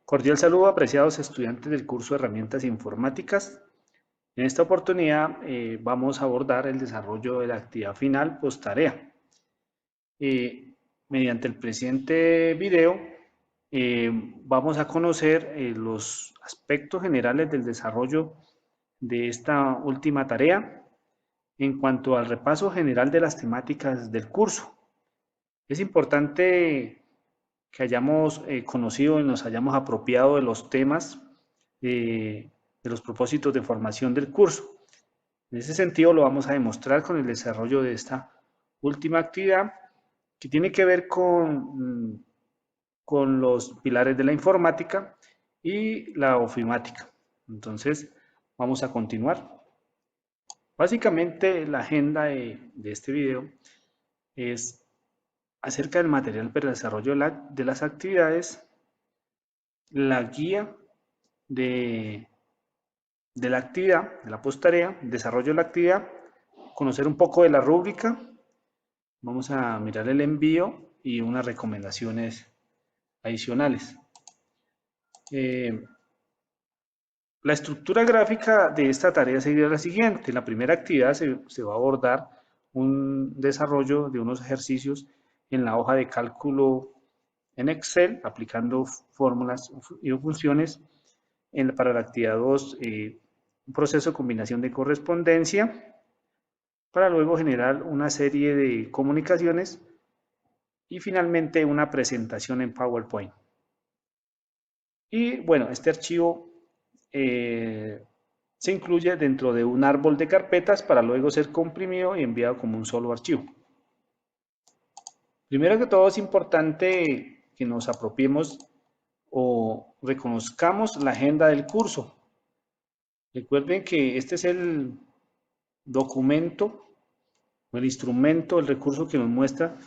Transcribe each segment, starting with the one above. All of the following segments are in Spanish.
Cordial saludo, apreciados estudiantes del curso de Herramientas Informáticas. En esta oportunidad vamos a abordar el desarrollo de la actividad final post tarea. Mediante el presente video vamos a conocer los aspectos generales del desarrollo de esta última tarea en cuanto al repaso general de las temáticas del curso. Es importante que hayamos conocido y nos hayamos apropiado de los temas, de los propósitos de formación del curso. En ese sentido lo vamos a demostrar con el desarrollo de esta última actividad que tiene que ver con los pilares de la informática y la ofimática. Entonces vamos a continuar. Básicamente la agenda de este video es acerca del material para el desarrollo de las actividades, la guía de la actividad, de la posttarea, desarrollo de la actividad, conocer un poco de la rúbrica, vamos a mirar el envío y unas recomendaciones adicionales. La estructura gráfica de esta tarea sería la siguiente. La primera actividad se va a abordar un desarrollo de unos ejercicios en la hoja de cálculo en Excel, aplicando fórmulas y funciones. Para la actividad 2, un proceso de combinación de correspondencia, para luego generar una serie de comunicaciones y finalmente una presentación en PowerPoint. Y bueno, este archivo se incluye dentro de un árbol de carpetas para luego ser comprimido y enviado como un solo archivo. Primero que todo es importante que nos apropiemos o reconozcamos la agenda del curso. Recuerden que este es el documento, el instrumento, el recurso que nos muestra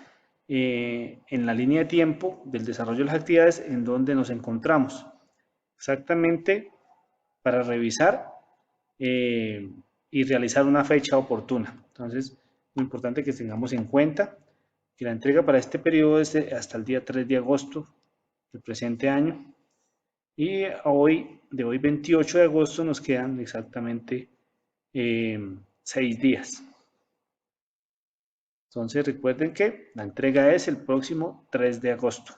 en la línea de tiempo del desarrollo de las actividades en donde nos encontramos. Exactamente para revisar y realizar una fecha oportuna. Entonces, lo importante que tengamos en cuenta que la entrega para este periodo es hasta el día 3 de agosto del presente año. Y de hoy 28 de agosto nos quedan exactamente 6 días. Entonces recuerden que la entrega es el próximo 3 de agosto.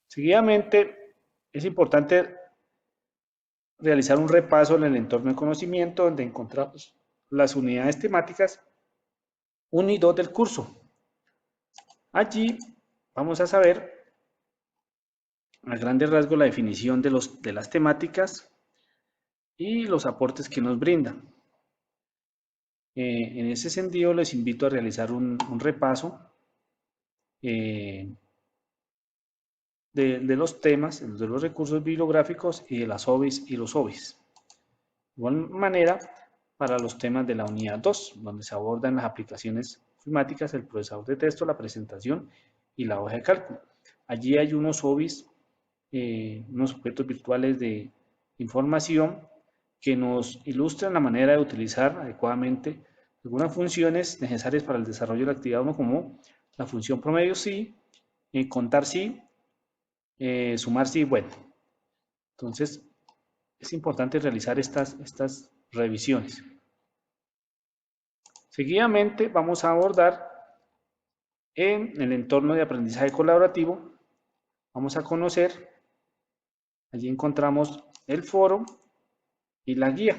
Seguidamente es importante realizar un repaso en el entorno de conocimiento donde encontramos las unidades temáticas 1 y 2 del curso. Allí vamos a saber a grandes rasgos la definición de las temáticas y los aportes que nos brindan. En ese sentido les invito a realizar un repaso de los temas, de los recursos bibliográficos y de las OBIs y los OBIs. De igual manera, para los temas de la unidad 2, donde se abordan las aplicaciones ofimáticas, el procesador de texto, la presentación y la hoja de cálculo. Allí hay unos OBIs, unos objetos virtuales de información que nos ilustran la manera de utilizar adecuadamente algunas funciones necesarias para el desarrollo de la actividad 1, como la función promedio sí, contar sí, sumar sí, bueno. Entonces, es importante realizar estas revisiones. Seguidamente vamos a abordar en el entorno de aprendizaje colaborativo, vamos a conocer, allí encontramos el foro y la guía.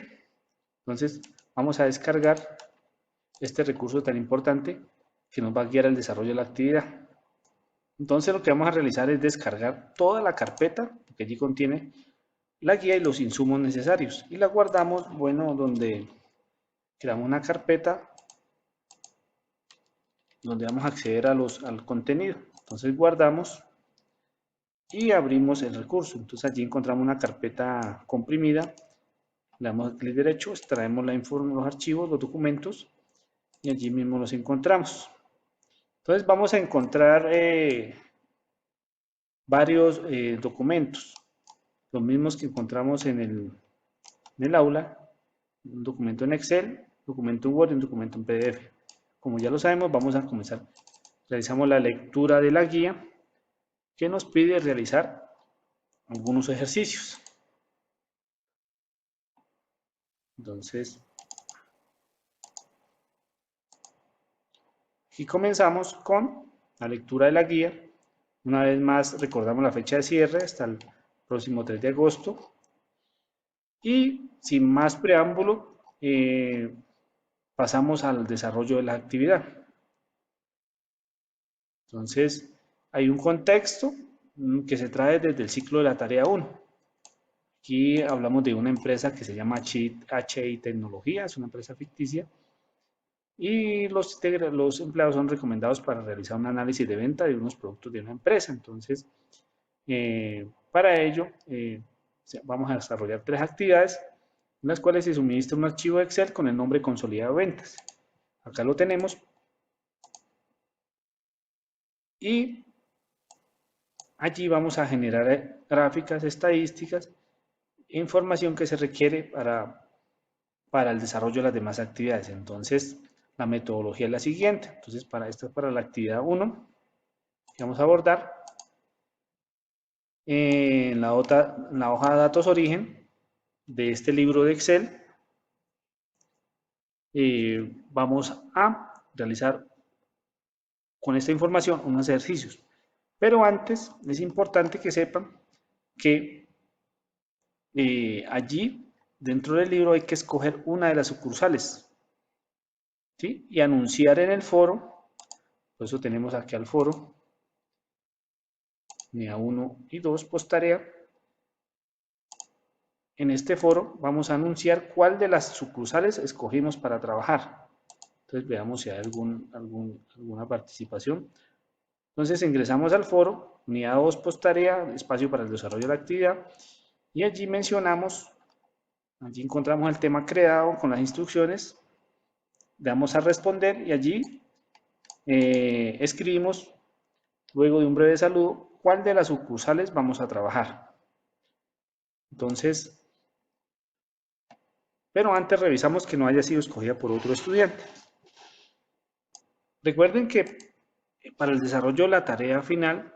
Entonces vamos a descargar este recurso tan importante que nos va a guiar al desarrollo de la actividad. Entonces lo que vamos a realizar es descargar toda la carpeta que allí contiene la guía y los insumos necesarios y la guardamos, bueno, donde creamos una carpeta donde vamos a acceder al contenido. Entonces guardamos y abrimos el recurso. Entonces allí encontramos una carpeta comprimida, le damos clic derecho, extraemos los archivos, los documentos y allí mismo los encontramos. Entonces vamos a encontrar varios documentos, los mismos que encontramos en el aula, un documento en Excel, documento en Word y un documento en PDF. Como ya lo sabemos, vamos a comenzar realizamos la lectura de la guía que nos pide realizar algunos ejercicios. Entonces, aquí comenzamos con la lectura de la guía. Una vez más recordamos la fecha de cierre hasta el próximo 3 de agosto. Y sin más preámbulo, pasamos al desarrollo de la actividad. Entonces, hay un contexto que se trae desde el ciclo de la tarea 1. Aquí hablamos de una empresa que se llama HI Tecnología, es una empresa ficticia, y los empleados son recomendados para realizar un análisis de venta de unos productos de una empresa. Entonces, para ello, vamos a desarrollar 3 actividades, en las cuales se suministra un archivo Excel con el nombre consolidado de ventas. Acá lo tenemos. Y allí vamos a generar gráficas, estadísticas, información que se requiere para el desarrollo de las demás actividades. Entonces, la metodología es la siguiente. Entonces, esta es para la actividad 1, que vamos a abordar. En la hoja de datos origen de este libro de Excel, vamos a realizar con esta información unos ejercicios. Pero antes es importante que sepan que allí dentro del libro hay que escoger una de las sucursales, ¿sí? Y anunciar en el foro. Por eso tenemos aquí al foro NEA 1 y 2 posttarea. En este foro vamos a anunciar cuál de las sucursales escogimos para trabajar. Entonces veamos si hay alguna participación. Entonces ingresamos al foro, unidad 2 posttarea, espacio para el desarrollo de la actividad, y allí encontramos el tema creado con las instrucciones, damos a responder y allí escribimos, luego de un breve saludo, cuál de las sucursales vamos a trabajar. Entonces, pero antes revisamos que no haya sido escogida por otro estudiante. Recuerden que para el desarrollo de la tarea final,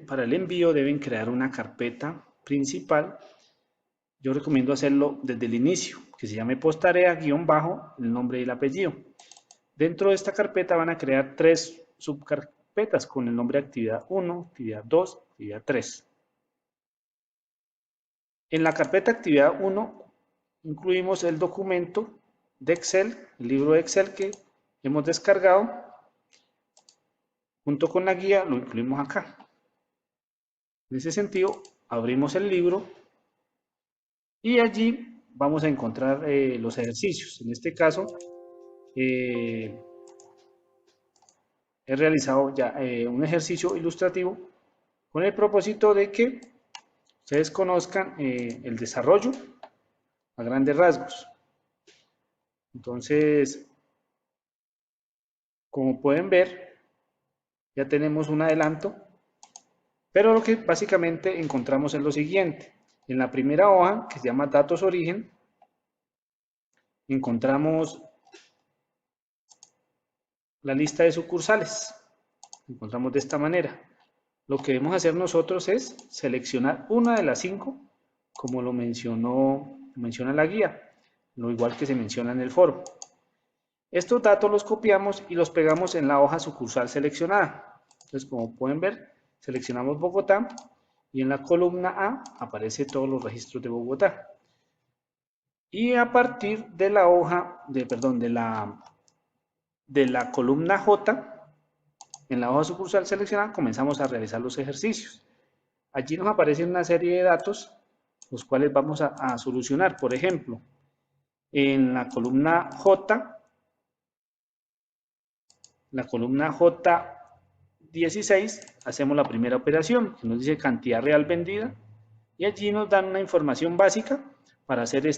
para el envío deben crear una carpeta principal. Yo recomiendo hacerlo desde el inicio, que se llame posttarea _ el nombre y el apellido. Dentro de esta carpeta van a crear 3 subcarpetas con el nombre actividad 1, actividad 2, actividad 3. En la carpeta actividad 1 incluimos el documento de Excel, el libro de Excel que hemos descargado. Junto con la guía lo incluimos acá. En ese sentido, abrimos el libro y allí vamos a encontrar los ejercicios. En este caso, he realizado ya un ejercicio ilustrativo con el propósito de que ustedes conozcan el desarrollo a grandes rasgos. Entonces, como pueden ver, ya tenemos un adelanto, pero lo que básicamente encontramos es lo siguiente. En la primera hoja, que se llama datos origen, encontramos la lista de sucursales. Encontramos de esta manera. Lo que debemos hacer nosotros es seleccionar una de las 5, como lo menciona la guía, lo igual que se menciona en el foro. Estos datos los copiamos y los pegamos en la hoja sucursal seleccionada. Entonces, como pueden ver, seleccionamos Bogotá y en la columna A aparece todos los registros de Bogotá. Y a partir de la hoja, de la columna J, en la hoja sucursal seleccionada, comenzamos a realizar los ejercicios. Allí nos aparecen una serie de datos, los cuales vamos a solucionar. Por ejemplo, en la columna J16, hacemos la primera operación, que nos dice cantidad real vendida, y allí nos dan una información básica para hacer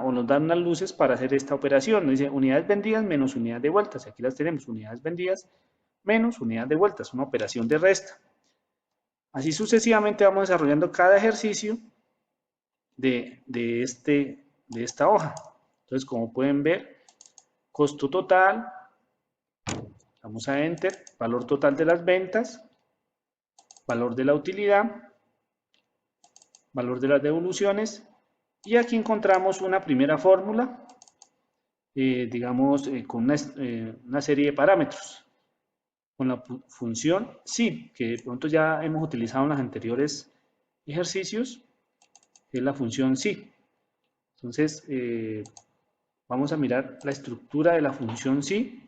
o nos dan unas luces para hacer esta operación. Nos dice unidades vendidas menos unidades de vueltas. Aquí las tenemos, unidades vendidas menos unidades de vueltas, una operación de resta. Así sucesivamente vamos desarrollando cada ejercicio de esta hoja. Entonces, como pueden ver, costo total, Vamos a Enter, valor total de las ventas, valor de la utilidad, valor de las devoluciones, y aquí encontramos una primera fórmula, digamos, con una serie de parámetros, con la función sí, que de pronto ya hemos utilizado en los anteriores ejercicios, es la función sí. Entonces, vamos a mirar la estructura de la función sí.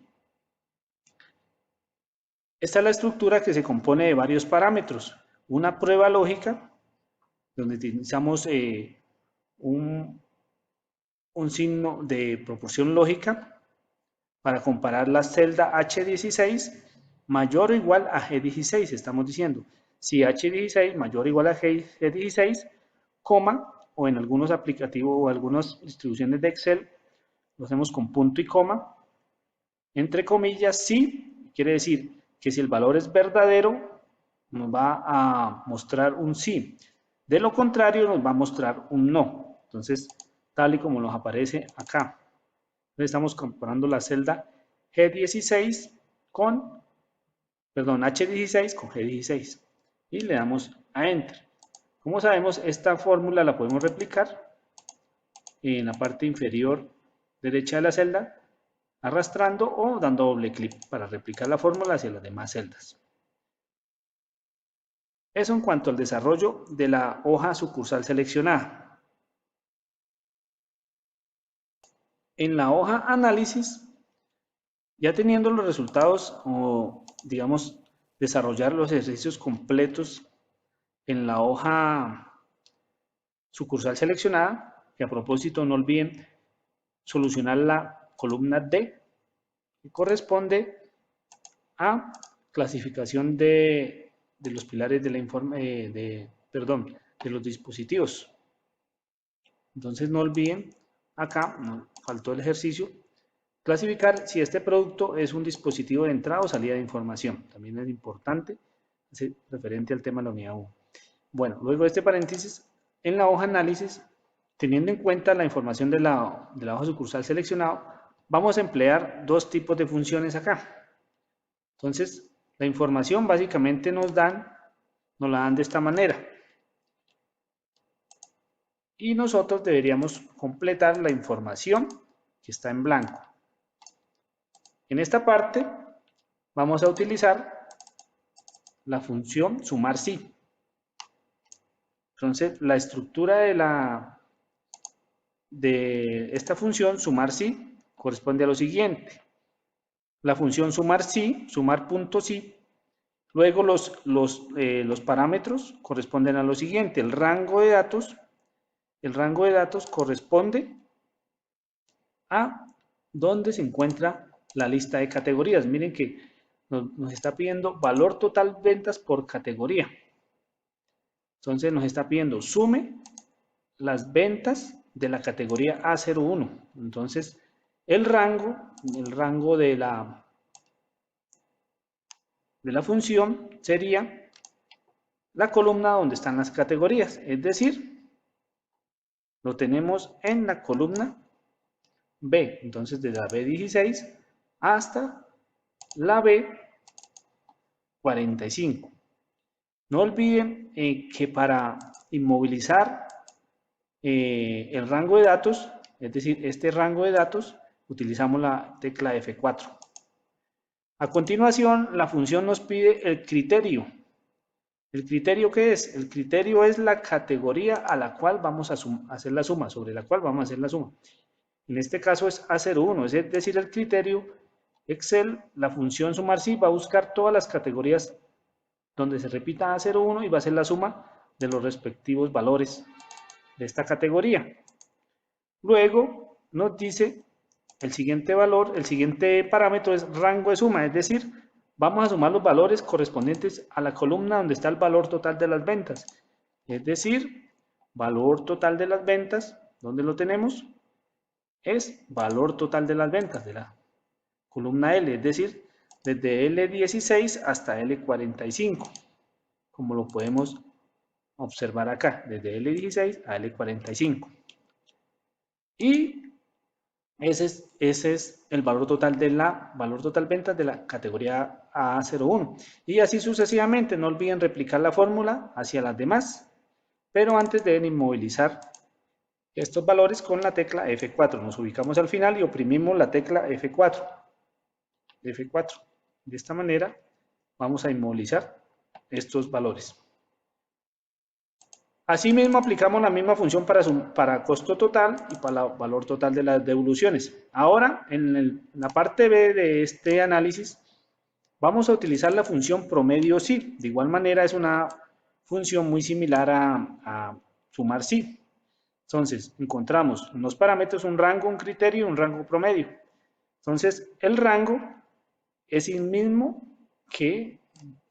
Esta es la estructura que se compone de varios parámetros. Una prueba lógica, donde utilizamos un signo de proporción lógica para comparar la celda H16 mayor o igual a G16. Estamos diciendo, si H16 mayor o igual a G16, coma, o en algunos aplicativos o algunas distribuciones de Excel, lo hacemos con punto y coma, entre comillas, sí, quiere decir que si el valor es verdadero, nos va a mostrar un sí. De lo contrario, nos va a mostrar un no. Entonces, tal y como nos aparece acá. Entonces, estamos comparando la celda G16 con, perdón, H16 con G16. Y le damos a Enter. Como sabemos, esta fórmula la podemos replicar en la parte inferior derecha de la celda, arrastrando o dando doble clic para replicar la fórmula hacia las demás celdas. Eso en cuanto al desarrollo de la hoja sucursal seleccionada. En la hoja análisis, ya teniendo los resultados o digamos desarrollar los ejercicios completos en la hoja sucursal seleccionada, que a propósito no olviden solucionar la columna D, que corresponde a clasificación de los pilares de de los dispositivos. Entonces no olviden, acá nos faltó el ejercicio, clasificar si este producto es un dispositivo de entrada o salida de información. También es importante, es referente al tema de la unidad 1. Bueno, luego de este paréntesis, en la hoja análisis, teniendo en cuenta la información de la hoja sucursal seleccionado, vamos a emplear dos tipos de funciones acá. Entonces, la información básicamente nos la dan de esta manera. Y nosotros deberíamos completar la información que está en blanco. En esta parte vamos a utilizar la función sumar sí. Entonces, la estructura de esta función sumar sí corresponde a lo siguiente. La función sumar sí, sumar punto sí. Luego los parámetros corresponden a lo siguiente. El rango de datos corresponde a donde se encuentra la lista de categorías. Miren que nos está pidiendo valor total ventas por categoría. Entonces nos está pidiendo sume las ventas de la categoría A01. Entonces el rango de la función sería la columna donde están las categorías, es decir, lo tenemos en la columna B, entonces desde la B16 hasta la B45. No olviden que para inmovilizar el rango de datos, es decir, este rango de datos, utilizamos la tecla F4. A continuación, la función nos pide el criterio. ¿El criterio qué es? El criterio es la categoría a la cual vamos a hacer la suma, sobre la cual vamos a hacer la suma. En este caso es A01, es decir, el criterio Excel, la función sumar sí va a buscar todas las categorías donde se repita A01 y va a hacer la suma de los respectivos valores de esta categoría. Luego nos dice el siguiente valor, el siguiente parámetro es rango de suma, es decir, vamos a sumar los valores correspondientes a la columna donde está el valor total de las ventas. Es decir, valor total de las ventas, ¿dónde lo tenemos? Es valor total de las ventas de la columna L, es decir, desde L16 hasta L45, como lo podemos observar acá, desde L16 a L45. Y Ese es el valor total valor total ventas de la categoría A01. Y así sucesivamente. No olviden replicar la fórmula hacia las demás, pero antes deben inmovilizar estos valores con la tecla F4. Nos ubicamos al final y oprimimos la tecla F4. F4. De esta manera vamos a inmovilizar estos valores. Asimismo, aplicamos la misma función para costo total y para el valor total de las devoluciones. Ahora, en la parte B de este análisis, vamos a utilizar la función promedio sí. De igual manera, es una función muy similar a sumar sí. Entonces, encontramos unos parámetros, un rango, un criterio y un rango promedio. Entonces, el rango es el mismo que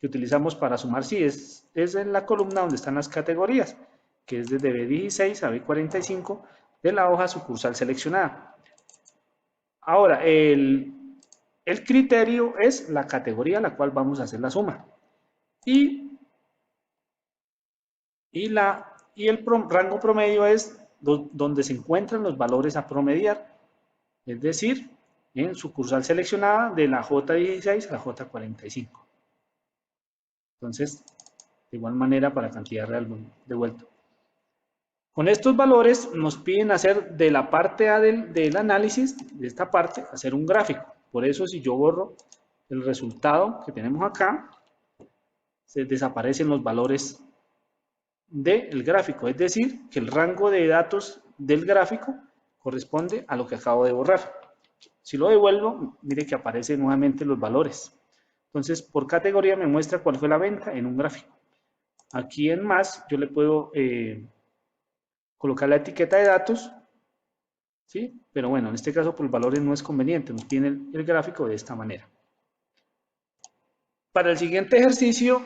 utilizamos para sumar sí. Es en la columna donde están las categorías, que es desde B16 a B45 de la hoja sucursal seleccionada. Ahora, el criterio es la categoría a la cual vamos a hacer la suma. Y el rango promedio es donde se encuentran los valores a promediar, es decir, en sucursal seleccionada de la J16 a la J45. Entonces, de igual manera para cantidad real devuelto. Con estos valores nos piden hacer de la parte A del análisis, de esta parte, hacer un gráfico. Por eso si yo borro el resultado que tenemos acá, se desaparecen los valores del gráfico. Es decir, que el rango de datos del gráfico corresponde a lo que acabo de borrar. Si lo devuelvo, mire que aparecen nuevamente los valores. Entonces, por categoría me muestra cuál fue la venta en un gráfico. Aquí en más, yo le puedo colocar la etiqueta de datos, ¿sí? Pero bueno, en este caso por valores no es conveniente, nos tiene el gráfico de esta manera. Para el siguiente ejercicio,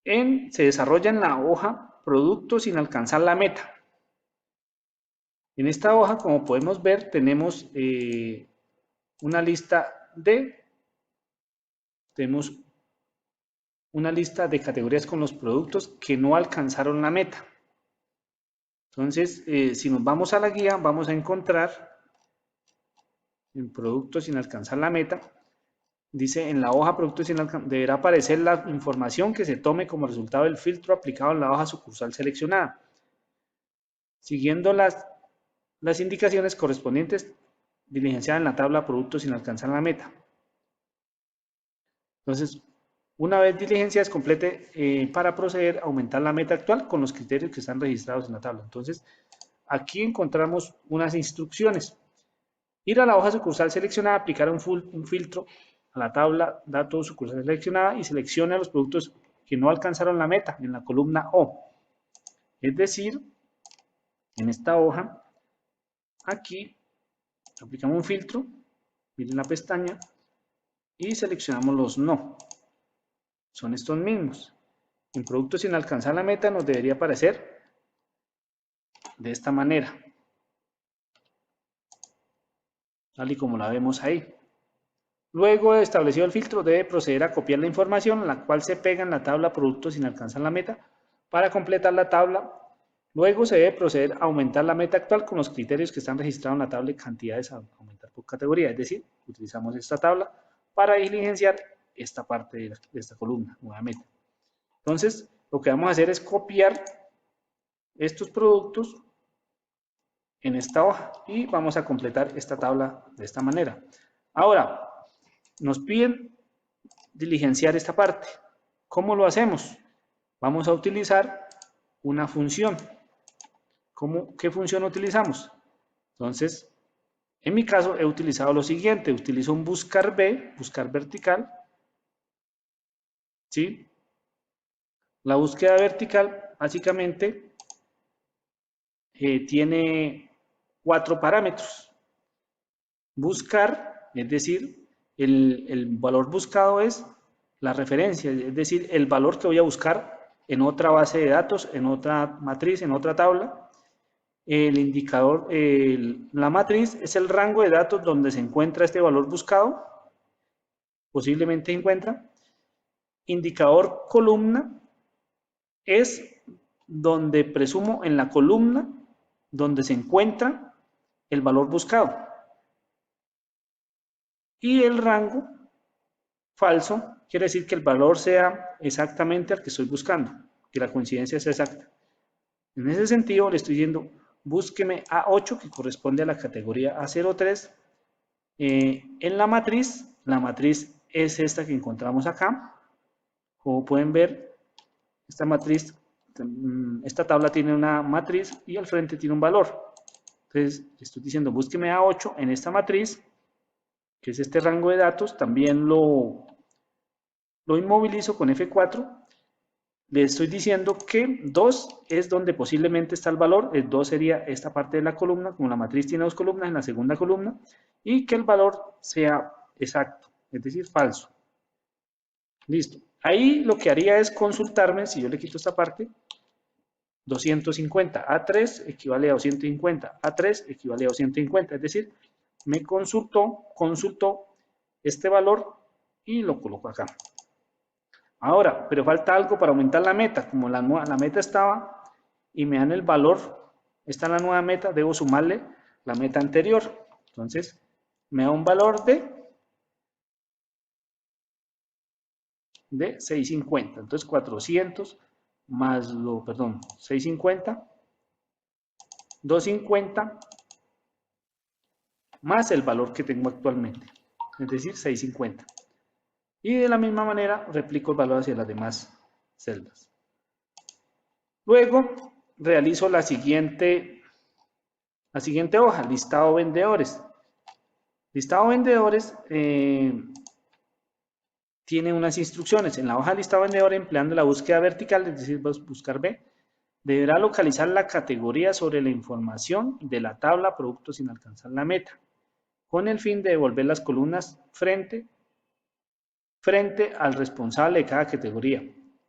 se desarrolla en la hoja producto sin alcanzar la meta. En esta hoja, como podemos ver, tenemos una lista de categorías con los productos que no alcanzaron la meta. Entonces, si nos vamos a la guía, vamos a encontrar en productos sin alcanzar la meta, dice en la hoja productos sin alcanzar, deberá aparecer la información que se tome como resultado del filtro aplicado en la hoja sucursal seleccionada. Siguiendo las indicaciones correspondientes diligenciadas en la tabla productos sin alcanzar la meta. Entonces, una vez diligenciadas, complete para proceder a aumentar la meta actual con los criterios que están registrados en la tabla. Entonces, aquí encontramos unas instrucciones. Ir a la hoja sucursal seleccionada, aplicar un filtro a la tabla datos sucursal seleccionada y seleccione los productos que no alcanzaron la meta en la columna O. Es decir, en esta hoja, aquí aplicamos un filtro, miren la pestaña, y seleccionamos los no. Son estos mismos. En productos sin alcanzar la meta nos debería aparecer de esta manera, tal y como la vemos ahí. Luego de establecido el filtro, debe proceder a copiar la información, la cual se pega en la tabla productos sin alcanzar la meta, para completar la tabla. Luego se debe proceder a aumentar la meta actual con los criterios que están registrados en la tabla de cantidades a aumentar por categoría. Es decir, utilizamos esta tabla para diligenciar esta parte de esta columna nuevamente. Entonces, lo que vamos a hacer es copiar estos productos en esta hoja y vamos a completar esta tabla de esta manera. Ahora, nos piden diligenciar esta parte. ¿Cómo lo hacemos? Vamos a utilizar una función. ¿Qué función utilizamos? Entonces, en mi caso he utilizado lo siguiente. Utilizo un buscar B, buscar vertical. ¿Sí? La búsqueda vertical básicamente tiene 4 parámetros. Buscar, es decir, el valor buscado es la referencia, es decir, el valor que voy a buscar en otra base de datos, en otra matriz, en otra tabla. El indicador, la matriz es el rango de datos donde se encuentra este valor buscado, posiblemente se encuentra. Indicador columna es donde presumo en la columna donde se encuentra el valor buscado. Y el rango falso quiere decir que el valor sea exactamente al que estoy buscando, que la coincidencia sea exacta. En ese sentido le estoy diciendo, búsqueme A8 que corresponde a la categoría A03. En la matriz es esta que encontramos acá. Como pueden ver, esta matriz, esta tabla tiene una matriz y al frente tiene un valor. Entonces, estoy diciendo, búsqueme A8 en esta matriz, que es este rango de datos. También lo inmovilizo con F4. Le estoy diciendo que 2 es donde posiblemente está el valor. El 2 sería esta parte de la columna, como la matriz tiene dos columnas, en la segunda columna, y que el valor sea exacto, es decir, falso. Listo. Ahí lo que haría es consultarme, si yo le quito esta parte, 250. A3 equivale a 250. A3 equivale a 250. Es decir, me consultó este valor y lo coloco acá. Ahora, pero falta algo para aumentar la meta. Como la meta estaba y me dan el valor, está en la nueva meta, debo sumarle la meta anterior. Entonces, me da un valor de 650. Entonces, 400 más 650, 250 más el valor que tengo actualmente, es decir, 650. Y de la misma manera replico el valor hacia las demás celdas. Luego realizo la siguiente hoja, listado vendedores. Listado vendedores tiene unas instrucciones. En la hoja listado vendedores, empleando la búsqueda vertical, es decir, buscar B, deberá localizar la categoría sobre la información de la tabla producto sin alcanzar la meta, con el fin de devolver las columnas frente al responsable de cada categoría.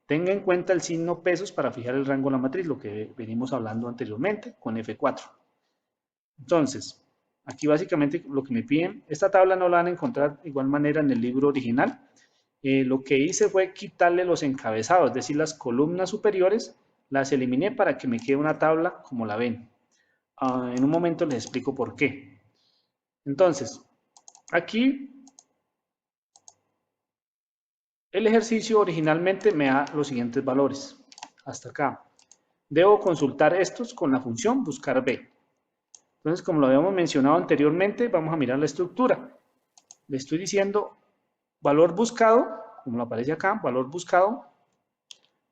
Tenga en cuenta el signo pesos para fijar el rango de la matriz, lo que venimos hablando anteriormente con F4. Entonces, aquí básicamente lo que me piden, esta tabla no la van a encontrar de igual manera en el libro original. Lo que hice fue quitarle los encabezados, es decir, las columnas superiores, las eliminé para que me quede una tabla como la ven. En un momento les explico por qué. Entonces, aquí el ejercicio originalmente me da los siguientes valores. Hasta acá. Debo consultar estos con la función buscar B. Entonces, como lo habíamos mencionado anteriormente, vamos a mirar la estructura. Le estoy diciendo valor buscado, como lo aparece acá, valor buscado.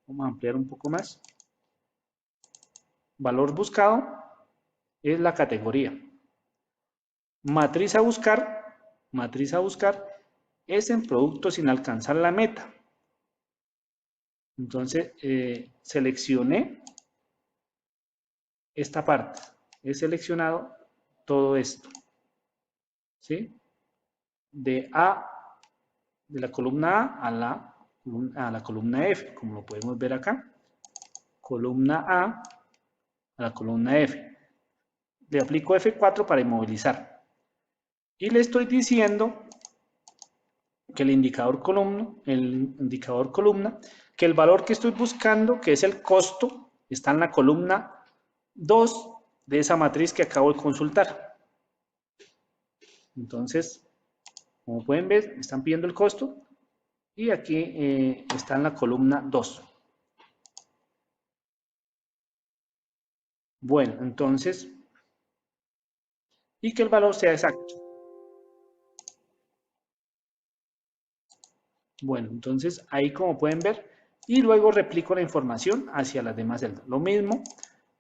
Vamos a ampliar un poco más. Valor buscado es la categoría. Matriz a buscar es en producto sin alcanzar la meta. Entonces, seleccioné esta parte. He seleccionado todo esto. ¿Sí? De la columna A a la columna F, como lo podemos ver acá. Columna A la columna F. Le aplico F4 para inmovilizar. Y le estoy diciendo que el indicador columna, que el valor que estoy buscando, que es el costo, está en la columna 2 de esa matriz que acabo de consultar. Entonces, como pueden ver, me están pidiendo el costo y aquí está en la columna 2. Bueno, entonces, y que el valor sea exacto. Bueno, entonces ahí como pueden ver, y luego replico la información hacia las demás celdas. Lo mismo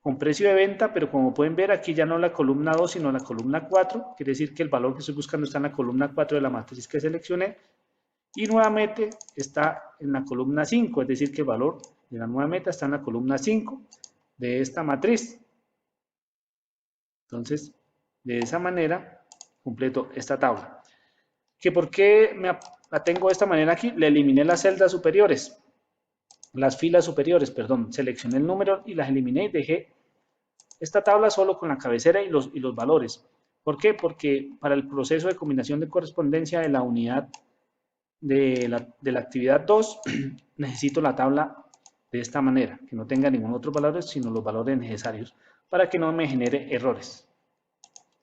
con precio de venta, pero como pueden ver aquí ya no la columna 2, sino la columna 4, quiere decir que el valor que estoy buscando está en la columna 4 de la matriz que seleccioné, y nuevamente está en la columna 5, es decir que el valor de la nueva meta está en la columna 5 de esta matriz. Entonces, de esa manera completo esta tabla. ¿Por qué la tengo de esta manera aquí? Le eliminé las celdas superiores, las filas superiores, perdón, seleccioné el número y las eliminé y dejé esta tabla solo con la cabecera y los valores. ¿Por qué? Porque para el proceso de combinación de correspondencia de la unidad de la actividad 2, necesito la tabla de esta manera, que no tenga ningún otro valor, sino los valores necesarios, para que no me genere errores.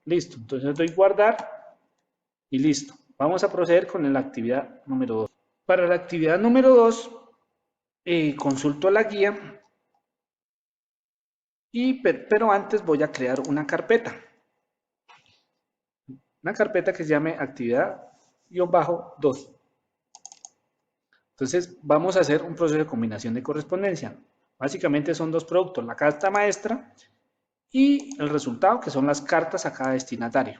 Listo, entonces doy guardar y listo. Vamos a proceder con la actividad número 2. Para la actividad número 2, consulto la guía, pero antes voy a crear una carpeta. Una carpeta que se llame actividad-2. Entonces vamos a hacer un proceso de combinación de correspondencia. Básicamente son dos productos, la carta maestra y el resultado, que son las cartas a cada destinatario.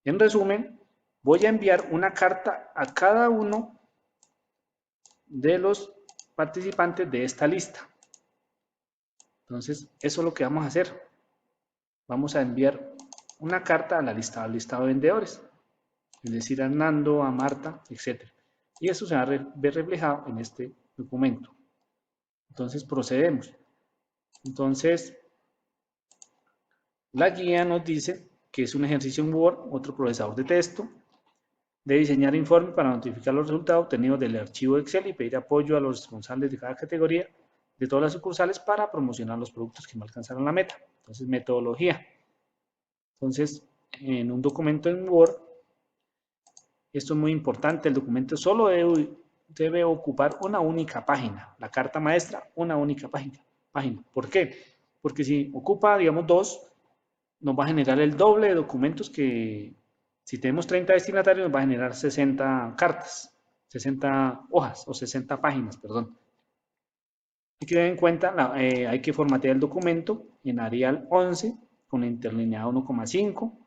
En resumen, voy a enviar una carta a cada uno de los participantes de esta lista. Entonces, eso es lo que vamos a hacer. Vamos a enviar una carta a la lista, al listado de vendedores, es decir, a Hernando, a Marta, etc. Y eso se va a ver reflejado en este documento. Entonces, procedemos. Entonces, la guía nos dice que es un ejercicio en Word, otro procesador de texto, de diseñar informe para notificar los resultados obtenidos del archivo Excel y pedir apoyo a los responsables de cada categoría de todas las sucursales para promocionar los productos que no alcanzaron la meta. Entonces, metodología. Entonces, en un documento en Word, esto es muy importante, el documento solo debe ocupar una única página, la carta maestra, una única página. ¿Por qué? Porque si ocupa, digamos, 2, nos va a generar el doble de documentos que, si tenemos 30 destinatarios, nos va a generar 60 cartas, 60 hojas o 60 páginas, perdón. Hay que tener en cuenta, hay que formatear el documento en Arial 11 con interlineado 1,5.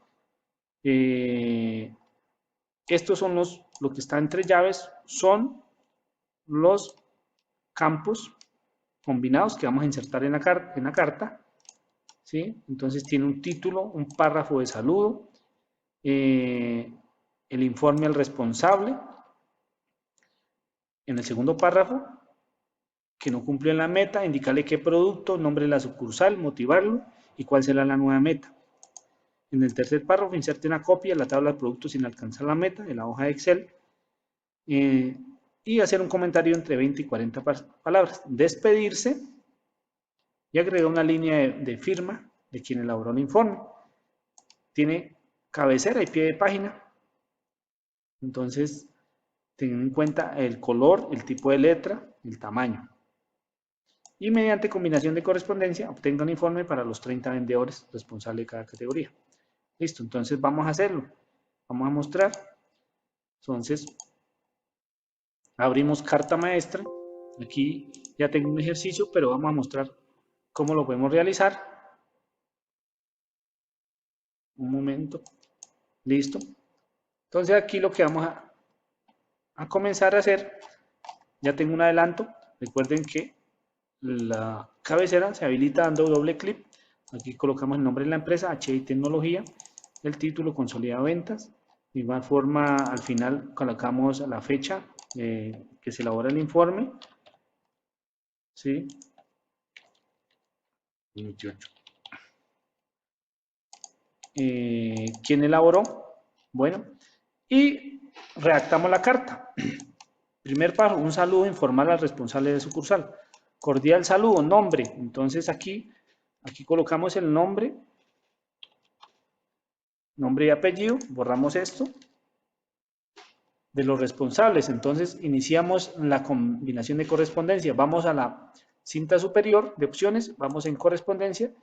Estos son lo que está entre llaves, son los campos combinados que vamos a insertar en la carta. ¿Sí? Entonces tiene un título, un párrafo de saludo, el informe al responsable. En el segundo párrafo, que no cumplió en la meta, indicarle qué producto, nombre de la sucursal, motivarlo y cuál será la nueva meta. En el tercer párrafo, inserte una copia de la tabla de productos sin alcanzar la meta de la hoja de Excel y hacer un comentario entre 20 y 40 palabras. Despedirse y agregar una línea de firma de quien elaboró el informe. Tiene cabecera y pie de página. Entonces, ten en cuenta el color, el tipo de letra, el tamaño. Y mediante combinación de correspondencia, obtenga un informe para los 30 vendedores responsables de cada categoría. Listo, entonces vamos a hacerlo. Vamos a mostrar. Entonces, abrimos carta maestra. Aquí ya tengo un ejercicio, pero vamos a mostrar cómo lo podemos realizar. Un momento. Listo. Entonces aquí lo que vamos a comenzar a hacer, ya tengo un adelanto. Recuerden que la cabecera se habilita dando doble clic. Aquí colocamos el nombre de la empresa, HI Tecnología, el título, consolidado ventas. De igual forma, al final colocamos la fecha que se elabora el informe. ¿Sí? 28. ¿Quién elaboró? Bueno, y redactamos la carta. Primer paso, un saludo informal al responsable de sucursal. Cordial saludo, nombre. Entonces aquí colocamos el nombre y apellido, borramos esto, de los responsables. Entonces iniciamos la combinación de correspondencia. Vamos a la cinta superior de opciones, vamos en correspondencia,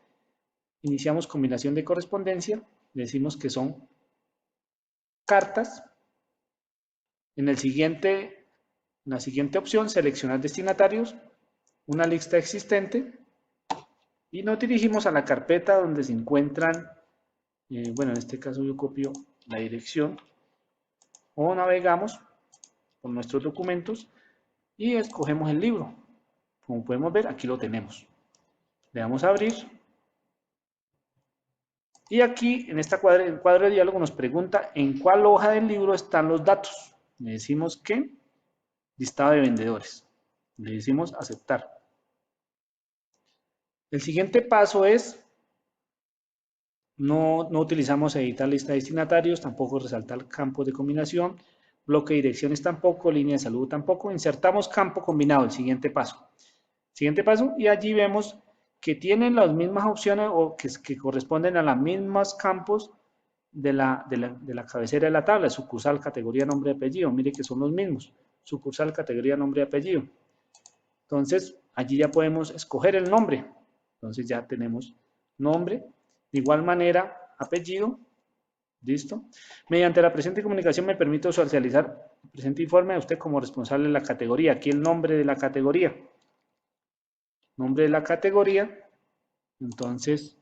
iniciamos combinación de correspondencia, decimos que son cartas. En la siguiente opción, seleccionar destinatarios, una lista existente, y nos dirigimos a la carpeta donde se encuentran, bueno, en este caso yo copio la dirección, o navegamos por nuestros documentos y escogemos el libro. Como podemos ver, aquí lo tenemos. Le damos a abrir. Y aquí, en esta cuadro de diálogo, nos pregunta en cuál hoja del libro están los datos. Le decimos que listado de vendedores. Le decimos aceptar. El siguiente paso es, no utilizamos editar lista de destinatarios, tampoco resaltar campos de combinación, bloque de direcciones tampoco, línea de saludo tampoco. Insertamos campo combinado, el siguiente paso. Siguiente paso, y allí vemos que tienen las mismas opciones o que corresponden a los mismos campos de la cabecera de la tabla, sucursal, categoría, nombre y apellido. Mire que son los mismos, sucursal, categoría, nombre y apellido. Entonces, allí ya podemos escoger el nombre. Entonces ya tenemos nombre, de igual manera apellido. ¿Listo? Mediante la presente comunicación me permito socializar el presente informe a usted como responsable de la categoría. Aquí el nombre de la categoría. Nombre de la categoría. Entonces,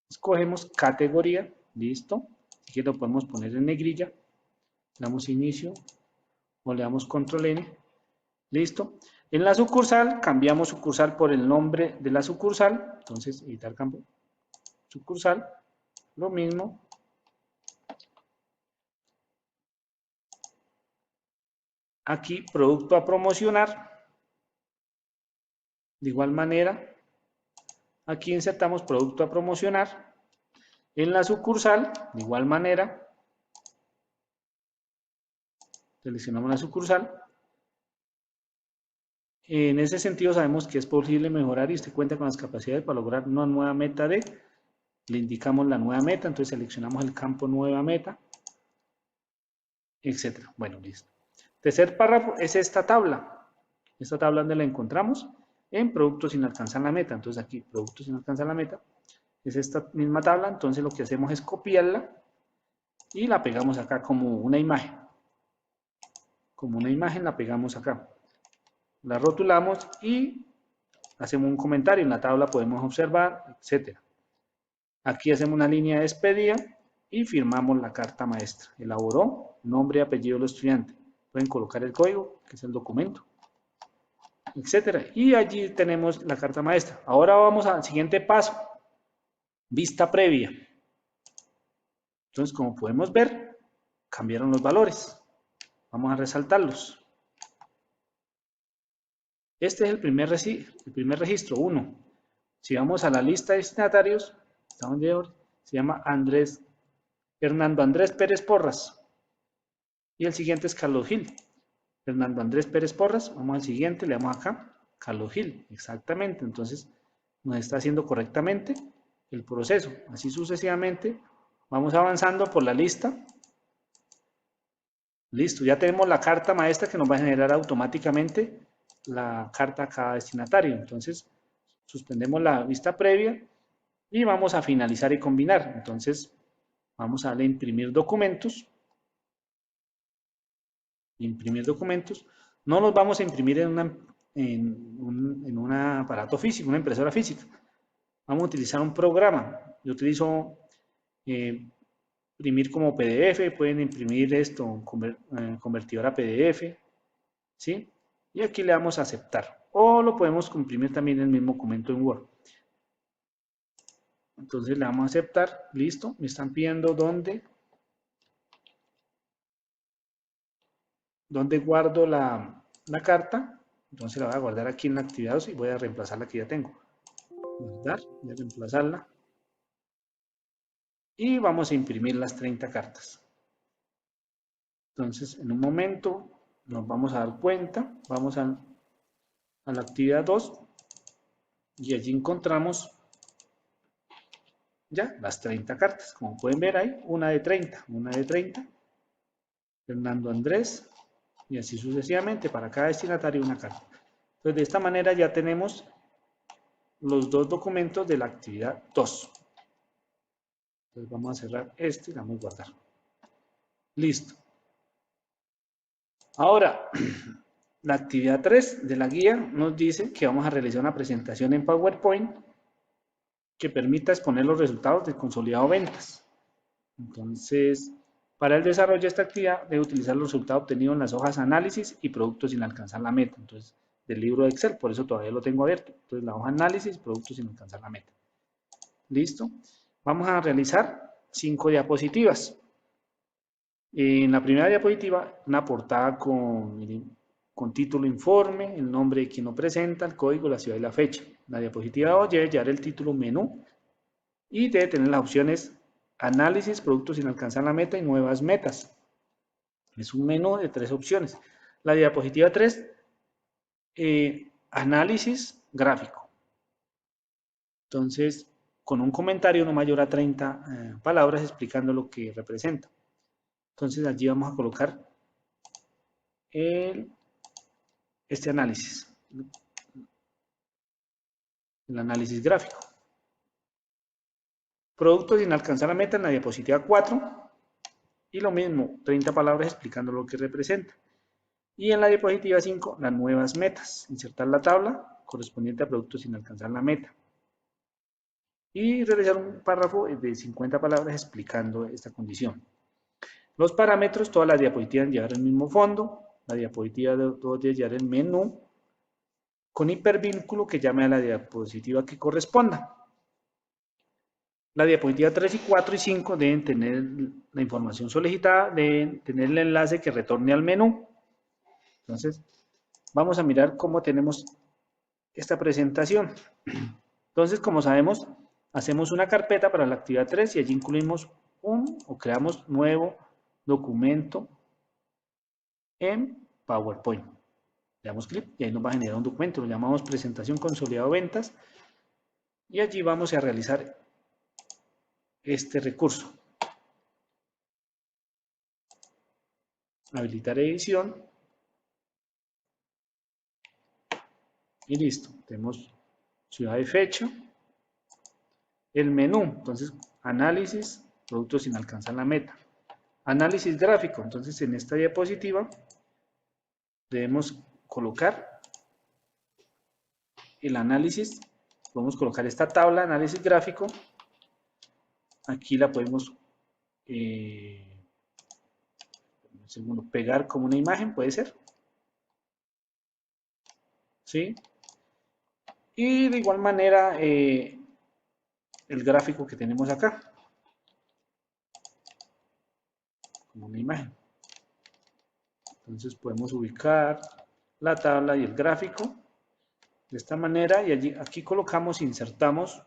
escogemos categoría. Listo. Aquí lo podemos poner en negrilla. Le damos inicio o le damos control N. Listo. En la sucursal, cambiamos sucursal por el nombre de la sucursal. Entonces, editar campo. Sucursal. Lo mismo. Aquí, producto a promocionar. De igual manera, aquí insertamos producto a promocionar. En la sucursal, de igual manera, seleccionamos la sucursal. En ese sentido sabemos que es posible mejorar y usted cuenta con las capacidades para lograr una nueva meta de, le indicamos la nueva meta, entonces seleccionamos el campo nueva meta, etc. Bueno, listo. Tercer párrafo es esta tabla. Esta tabla donde la encontramos en productos sin alcanzar la meta. Entonces aquí, productos sin alcanzar la meta, es esta misma tabla. Entonces lo que hacemos es copiarla y la pegamos acá como una imagen. Como una imagen la pegamos acá. La rotulamos y hacemos un comentario. En la tabla podemos observar, etc. Aquí hacemos una línea de despedida y firmamos la carta maestra. Elaboró, nombre y apellido del estudiante. Pueden colocar el código, que es el documento, etcétera. Y allí tenemos la carta maestra. Ahora vamos al siguiente paso. Vista previa. Entonces, como podemos ver, cambiaron los valores. Vamos a resaltarlos. Este es el primer registro, 1. Si vamos a la lista de destinatarios, se llama Hernando Andrés Pérez Porras. Y el siguiente es Carlos Gil. Hernando Andrés Pérez Porras. Vamos al siguiente, le damos acá, Carlos Gil. Exactamente, entonces nos está haciendo correctamente el proceso. Así sucesivamente, vamos avanzando por la lista. Listo, ya tenemos la carta maestra que nos va a generar automáticamente la carta a cada destinatario. Entonces, suspendemos la vista previa y vamos a finalizar y combinar. Entonces, vamos a darle a imprimir documentos. Imprimir documentos. No los vamos a imprimir en un aparato físico, una impresora física. Vamos a utilizar un programa. Yo utilizo imprimir como PDF, pueden imprimir esto, convertidor a PDF, ¿sí? Y aquí le damos a aceptar. O lo podemos imprimir también en el mismo documento en Word. Entonces le damos a aceptar, listo. Me están pidiendo dónde guardo la carta. Entonces la voy a guardar aquí en la actividad 2 y voy a reemplazar la que ya tengo. Guardar, voy a reemplazarla. Y vamos a imprimir las 30 cartas. Entonces, en un momento nos vamos a dar cuenta, vamos a la actividad 2 y allí encontramos ya las 30 cartas. Como pueden ver ahí, una de 30, Fernando Andrés, y así sucesivamente, para cada destinatario una carta. Entonces, de esta manera ya tenemos los dos documentos de la actividad 2. Entonces, vamos a cerrar este y vamos a guardar. Listo. Ahora, la actividad 3 de la guía nos dice que vamos a realizar una presentación en PowerPoint que permita exponer los resultados del consolidado ventas. Entonces, para el desarrollo de esta actividad debe utilizar los resultados obtenidos en las hojas análisis y productos sin alcanzar la meta. Entonces, del libro de Excel, por eso todavía lo tengo abierto. Entonces, la hoja análisis, productos sin alcanzar la meta. ¿Listo? Vamos a realizar 5 diapositivas. En la primera diapositiva, una portada con título informe, el nombre de quien lo presenta, el código, la ciudad y la fecha. La diapositiva 2 debe llevar el título menú y debe tener las opciones análisis, productos sin alcanzar la meta y nuevas metas. Es un menú de 3 opciones. La diapositiva 3, análisis gráfico. Entonces, con un comentario no mayor a 30 palabras explicando lo que representa. Entonces allí vamos a colocar este análisis, el análisis gráfico. Producto sin alcanzar la meta en la diapositiva 4 y lo mismo, 30 palabras explicando lo que representa. Y en la diapositiva 5, las nuevas metas, insertar la tabla correspondiente a producto sin alcanzar la meta. Y realizar un párrafo de 50 palabras explicando esta condición. Los parámetros, todas las diapositivas deben llevar el mismo fondo, la diapositiva debe llevar el menú, con hipervínculo que llame a la diapositiva que corresponda. La diapositiva 3 y 4 y 5 deben tener la información solicitada, deben tener el enlace que retorne al menú. Entonces, vamos a mirar cómo tenemos esta presentación. Entonces, como sabemos, hacemos una carpeta para la actividad 3 y allí incluimos creamos nuevo documento en PowerPoint. Le damos clic y ahí nos va a generar un documento, lo llamamos presentación consolidado ventas y allí vamos a realizar este recurso. Habilitar edición y listo. Tenemos ciudad y fecha, el menú, entonces análisis, productos sin alcanzar la meta. Análisis gráfico, entonces en esta diapositiva debemos colocar el análisis, podemos colocar esta tabla, análisis gráfico, aquí la podemos pegar como una imagen, puede ser, ¿sí? Y de igual manera el gráfico que tenemos acá, como una imagen. Entonces podemos ubicar la tabla y el gráfico de esta manera y allí, aquí colocamos, insertamos,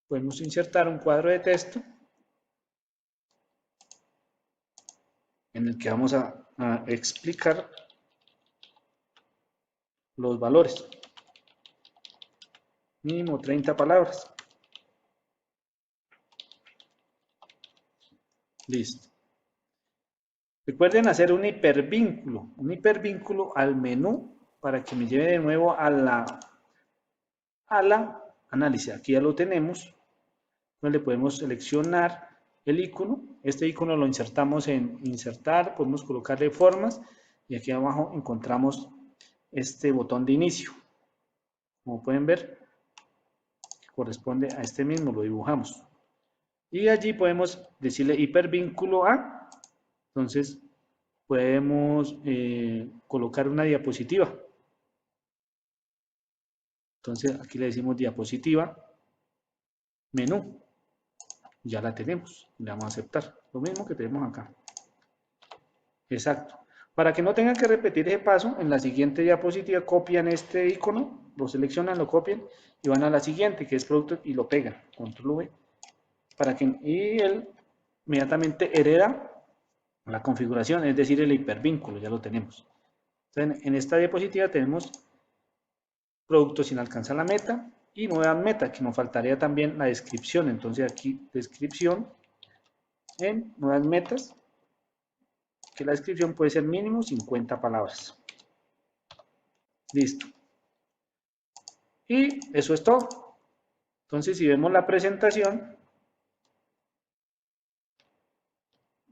podemos insertar un cuadro de texto en el que vamos a explicar los valores. Mínimo 30 palabras. Listo. Recuerden hacer un hipervínculo al menú para que me lleve de nuevo a la análisis. Aquí ya lo tenemos. Entonces le podemos seleccionar el icono. Este icono lo insertamos en insertar, podemos colocarle formas y aquí abajo encontramos este botón de inicio. Como pueden ver, corresponde a este mismo, lo dibujamos. Y allí podemos decirle hipervínculo a, entonces podemos colocar una diapositiva. Entonces aquí le decimos diapositiva, menú, ya la tenemos, le vamos a aceptar, lo mismo que tenemos acá. Exacto. Para que no tengan que repetir ese paso, en la siguiente diapositiva copian este icono, lo seleccionan, lo copian y van a la siguiente, que es producto, y lo pegan, control V, y él inmediatamente hereda la configuración, es decir, el hipervínculo, ya lo tenemos. Entonces, en esta diapositiva tenemos productos sin alcanzar la meta y nueva meta, que nos faltaría también la descripción. Entonces aquí descripción en nuevas metas, que la descripción puede ser mínimo 50 palabras. Listo. Y eso es todo. Entonces si vemos la presentación,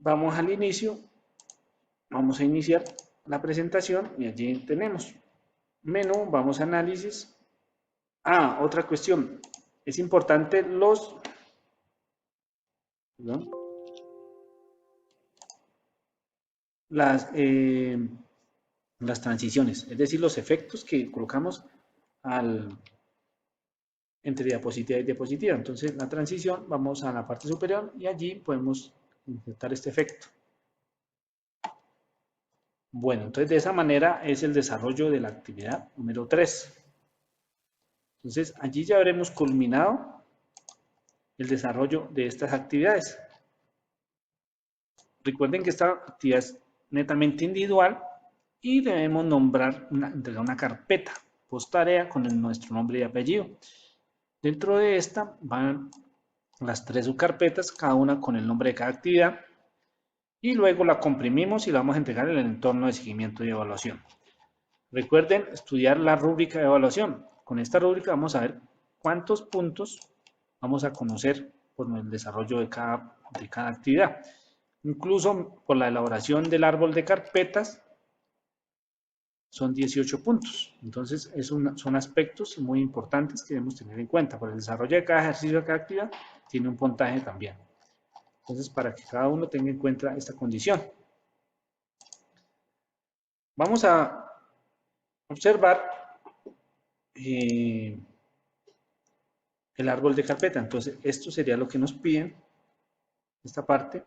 vamos al inicio, vamos a iniciar la presentación y allí tenemos menú, vamos a análisis. Otra cuestión, es importante las transiciones, es decir, los efectos que colocamos entre diapositiva y diapositiva. Entonces, la transición, vamos a la parte superior y allí podemos insertar este efecto. Bueno, entonces de esa manera es el desarrollo de la actividad número 3. Entonces, allí ya habremos culminado el desarrollo de estas actividades. Recuerden que esta actividad es netamente individual y debemos entregar una carpeta post tarea con nuestro nombre y apellido. Dentro de esta van las 3 subcarpetas, cada una con el nombre de cada actividad, y luego la comprimimos y la vamos a entregar en el entorno de seguimiento y evaluación. Recuerden estudiar la rúbrica de evaluación. Con esta rúbrica vamos a ver cuántos puntos vamos a conocer por el desarrollo de cada actividad. Incluso por la elaboración del árbol de carpetas son 18 puntos. Entonces son aspectos muy importantes que debemos tener en cuenta. Por el desarrollo de cada ejercicio, de cada actividad, tiene un puntaje también. Entonces, para que cada uno tenga en cuenta esta condición. Vamos a observar el árbol de carpeta. Entonces, esto sería lo que nos piden, esta parte.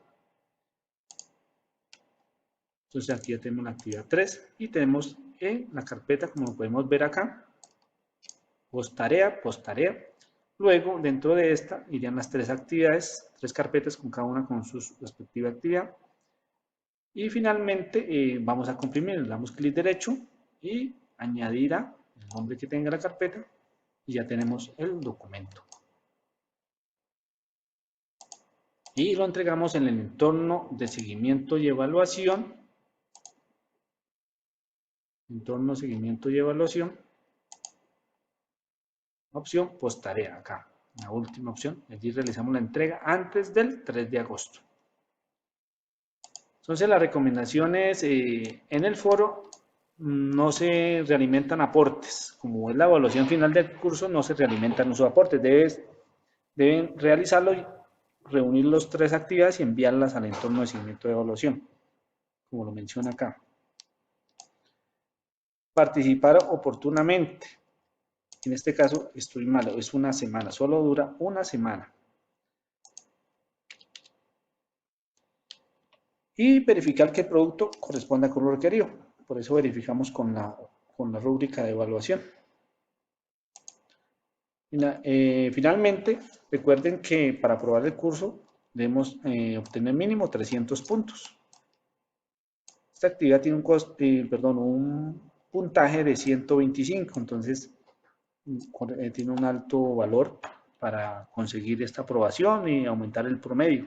Entonces, aquí ya tenemos la actividad 3 y tenemos en la carpeta, como podemos ver acá, post-tarea, post-tarea. Luego, dentro de esta, irían las 3 actividades, 3 carpetas con cada una con su respectiva actividad. Y finalmente, vamos a comprimir, le damos clic derecho y añadir el nombre que tenga la carpeta y ya tenemos el documento. Y lo entregamos en el entorno de seguimiento y evaluación. Entorno, seguimiento y evaluación. Opción post-tarea acá, la última opción. Allí realizamos la entrega antes del 3 de agosto. Entonces las recomendaciones en el foro no se realimentan aportes. Como es la evaluación final del curso, no se realimentan los aportes. Deben realizarlo y reunir las 3 actividades y enviarlas al entorno de seguimiento de evaluación, como lo menciona acá. Participar oportunamente. En este caso estoy malo, es una semana, solo dura una semana. Y verificar que el producto corresponda con lo requerido. Por eso verificamos con la rúbrica de evaluación. Finalmente, recuerden que para aprobar el curso debemos obtener mínimo 300 puntos. Esta actividad tiene un puntaje de 125, entonces tiene un alto valor para conseguir esta aprobación y aumentar el promedio.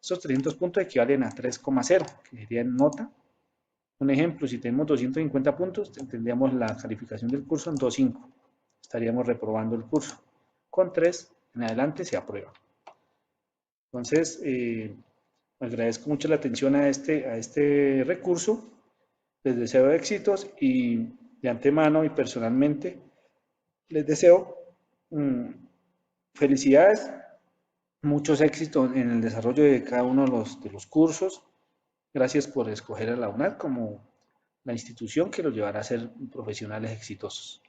Estos 300 puntos equivalen a 3,0, que sería en nota. Un ejemplo, si tenemos 250 puntos, tendríamos la calificación del curso en 2,5. Estaríamos reprobando el curso. Con 3 en adelante se aprueba. Entonces, agradezco mucho la atención a este recurso. Les deseo éxitos y de antemano y personalmente les deseo felicidades, muchos éxitos en el desarrollo de cada uno de los cursos. Gracias por escoger a la UNAD como la institución que los llevará a ser profesionales exitosos.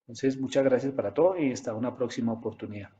Entonces, muchas gracias para todo y hasta una próxima oportunidad.